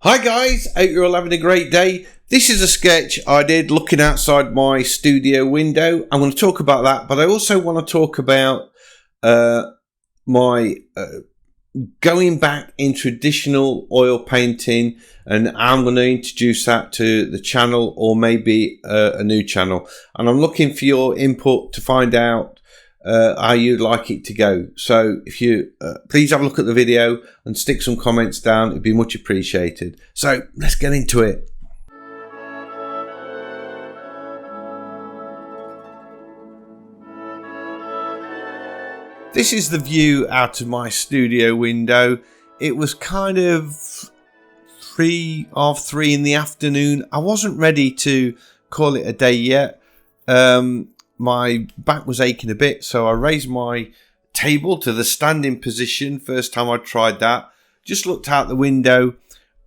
Hi guys, hope you're all having a great day. This is a sketch I did looking outside my studio window. I'm going to talk about that, but I also want to talk about my going back in traditional oil painting, and I'm going to introduce that to the channel, or maybe a new channel. And I'm looking for your input to find out how you'd like it to go. So if you please have a look at the video and stick some comments down, it'd be much appreciated. So let's get into it. This is the view out of my studio window. It was kind of 3:30 in the afternoon. I wasn't ready to call it a day yet. My back was aching a bit, so I raised my table to the standing position. First time I tried that. Just looked out the window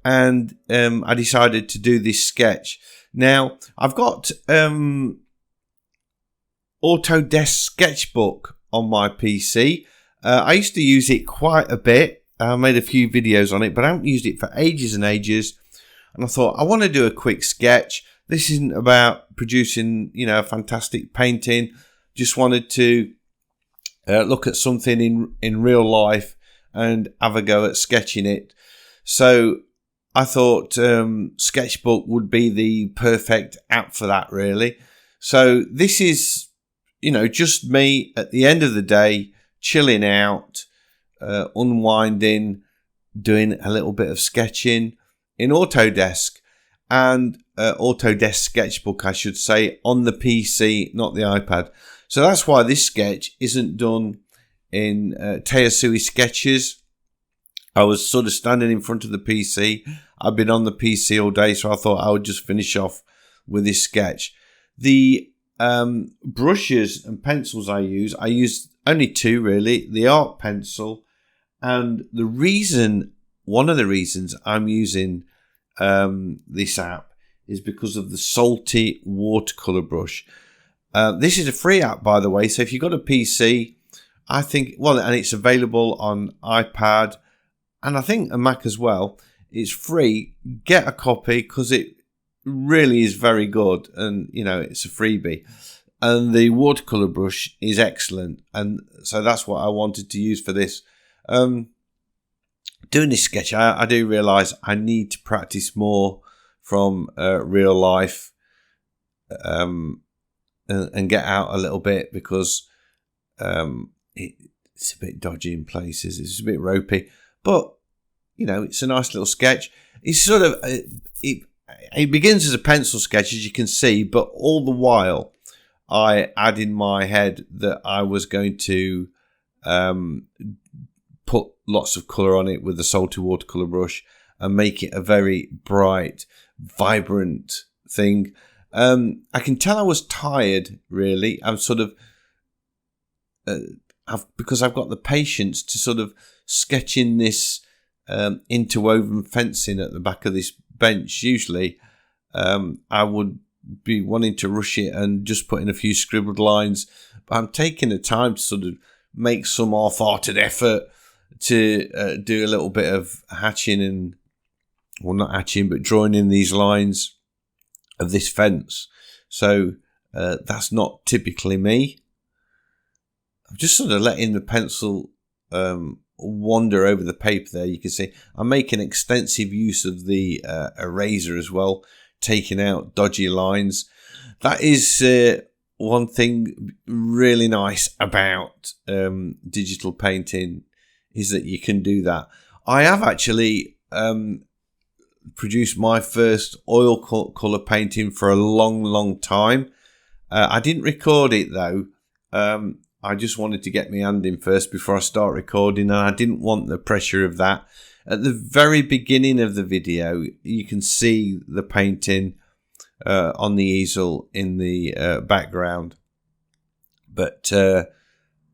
and I decided to do this sketch. Now, I've got Autodesk Sketchbook on my PC. I used to use it quite a bit. I made a few videos on it, but I haven't used it for ages and ages. And I thought, I want to do a quick sketch. This isn't about producing, a fantastic painting. Just wanted to look at something in real life and have a go at sketching it. So I thought Sketchbook would be the perfect app for that, really. So this is, just me at the end of the day, chilling out, unwinding, doing a little bit of sketching in Autodesk. And Autodesk Sketchbook, I should say, on the PC, not the iPad. So that's why this sketch isn't done in Tchaikovsky sketches. I was sort of standing in front of the PC. I've been on the PC all day, so I thought I would just finish off with this sketch. The brushes and pencils I use only two really, the art pencil, and one of the reasons I'm using this app is because of the salty watercolor brush. This is a free app, by the way, so if you've got a PC, I think, and it's available on iPad and I think a Mac as well. It's free. Get a copy because it really is very good, and it's a freebie. And the watercolor brush is excellent, and so that's what I wanted to use for this. Doing this sketch, I do realise I need to practice more from real life and get out a little bit, because it's a bit dodgy in places. It's a bit ropey, but it's a nice little sketch. It's sort of it begins as a pencil sketch, as you can see, but all the while I had in my head that I was going to put lots of colour on it with the salty watercolour brush and make it a very bright, vibrant thing. I can tell I was tired, really. I'm sort of, because I've got the patience to sort of sketch in this interwoven fencing at the back of this bench. Usually I would be wanting to rush it and just put in a few scribbled lines, but I'm taking the time to sort of make some half-hearted effort to do a little bit of hatching not hatching, but drawing in these lines of this fence. So that's not typically me. I'm just sort of letting the pencil wander over the paper there. You can see I'm making extensive use of the eraser as well, taking out dodgy lines. That is one thing really nice about digital painting, is that you can do that. I have actually produced my first oil colour painting for a long time. I didn't record it though. I just wanted to get my hand in first before I start recording, and I didn't want the pressure of that. At the very beginning of the video, you can see the painting on the easel in the background. But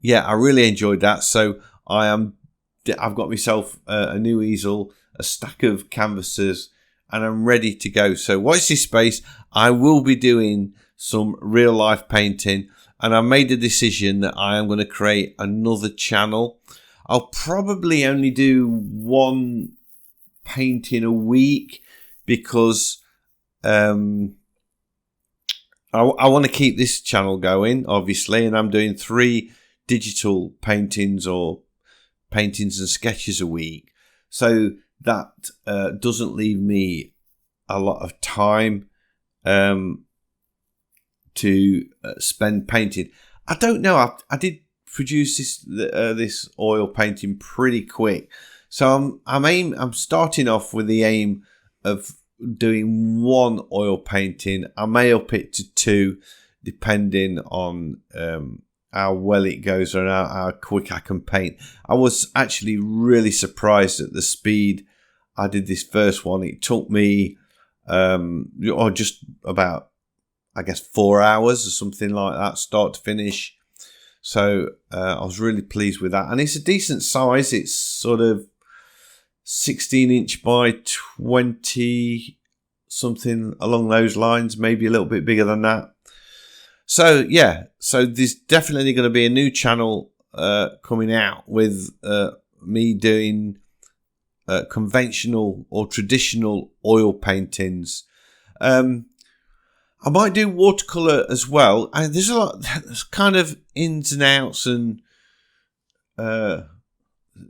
yeah, I really enjoyed that. So I've got myself a new easel, a stack of canvases, and I'm ready to go. So watch this space. I will be doing some real life painting, and I made a decision that I am going to create another channel. I'll probably only do one painting a week because I want to keep this channel going, obviously, and I'm doing 3 digital paintings or paintings and sketches a week. So that doesn't leave me a lot of time to spend painting. I don't know. I did produce this oil painting pretty quick, so I'm starting off with the aim of doing 1 oil painting. I may up it to 2, depending on how well it goes and how quick I can paint. I was actually really surprised at the speed I did this first one. It took me just about, I guess, 4 hours or something like that, start to finish. So I was really pleased with that. And it's a decent size. It's sort of 16" by 20, something along those lines, maybe a little bit bigger than that. So yeah, so there's definitely going to be a new channel coming out with me doing conventional or traditional oil paintings. I might do watercolor as well. And there's a lot, there's kind of ins and outs and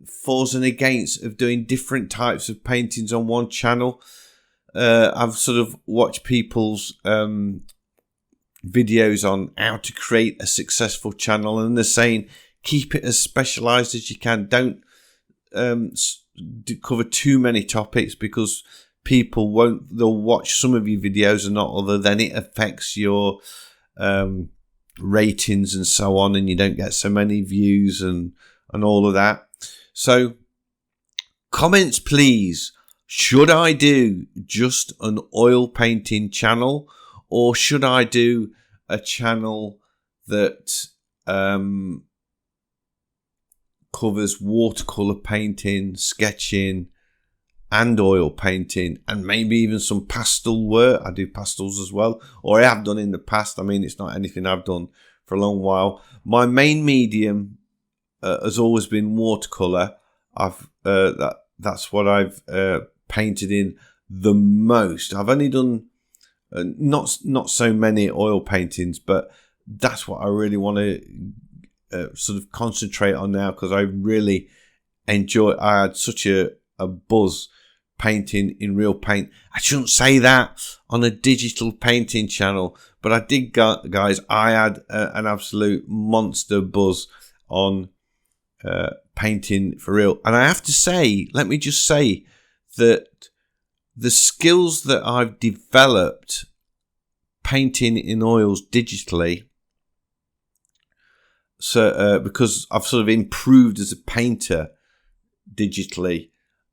fors and against of doing different types of paintings on one channel. I've sort of watched people's videos on how to create a successful channel, and they're saying keep it as specialized as you can. Don't cover too many topics, because people they'll watch some of your videos and not other, then it affects your ratings and so on, and you don't get so many views and all of that. So comments please. Should I do just an oil painting channel, or should I do a channel that covers watercolor painting, sketching, and oil painting, and maybe even some pastel work? I do pastels as well, or I have done in the past. I mean, it's not anything I've done for a long while. My main medium has always been watercolor. That's what I've painted in the most. I've only done not so many oil paintings, but that's what I really want to sort of concentrate on now, because I really enjoy. I had such a buzz painting in real paint. I shouldn't say that on a digital painting channel, but I did, guys. I had an absolute monster buzz on painting for real. And I have to say, let me just say that the skills that I've developed painting in oils digitally, so because I've sort of improved as a painter digitally,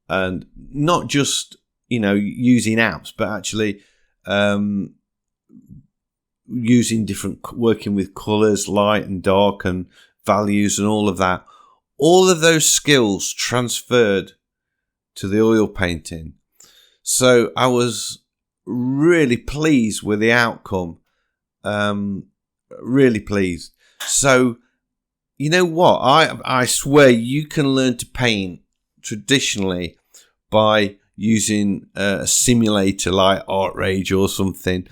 and not just, using apps, but actually working with colors, light and dark, and values and all of that. All of those skills transferred to the oil painting. So I was really pleased with the outcome. Really pleased. So, you know what? I swear you can learn to paint traditionally by using a simulator like Artrage or something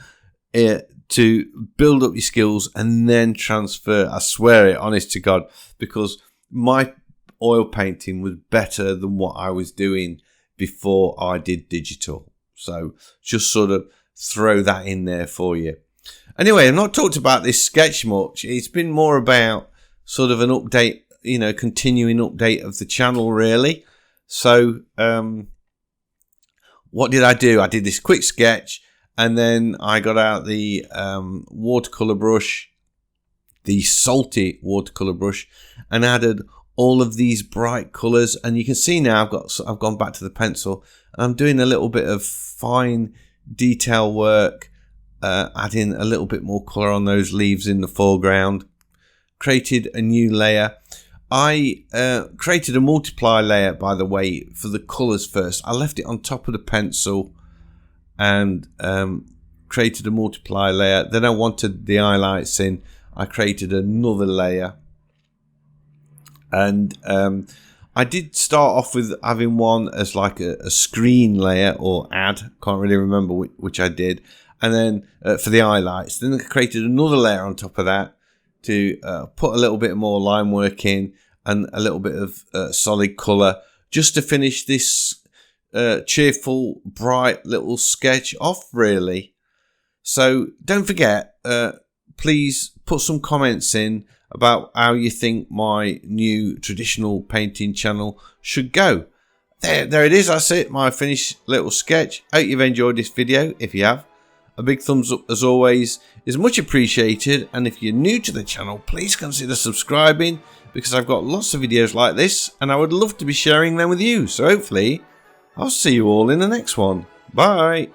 to build up your skills and then transfer. I swear it, honest to God, because my oil painting was better than what I was doing before I did digital. So just sort of throw that in there for you. Anyway, I've not talked about this sketch much. It's been more about sort of an update, continuing update of the channel, really. So what did I do? I did this quick sketch, and then I got out the watercolor brush, the salty watercolor brush, and added all of these bright colors. And you can see now I've gone back to the pencil, and I'm doing a little bit of fine detail work, adding a little bit more color on those leaves in the foreground. Created a new layer. I created a multiply layer, by the way, for the colors first. I left it on top of the pencil and created a multiply layer. Then I wanted the highlights in. I created another layer, and I did start off with having one as like a screen layer or add, can't really remember which I did, and then for the highlights. Then I created another layer on top of that to put a little bit more line work in and a little bit of solid colour, just to finish this cheerful, bright little sketch off, really. So don't forget, please put some comments in about how you think my new traditional painting channel should go. There it is. That's it, my finished little sketch. Hope you've enjoyed this video. If you have, a big thumbs up as always is much appreciated, and if you're new to the channel, please consider subscribing, because I've got lots of videos like this and I would love to be sharing them with you. So hopefully I'll see you all in the next one. Bye.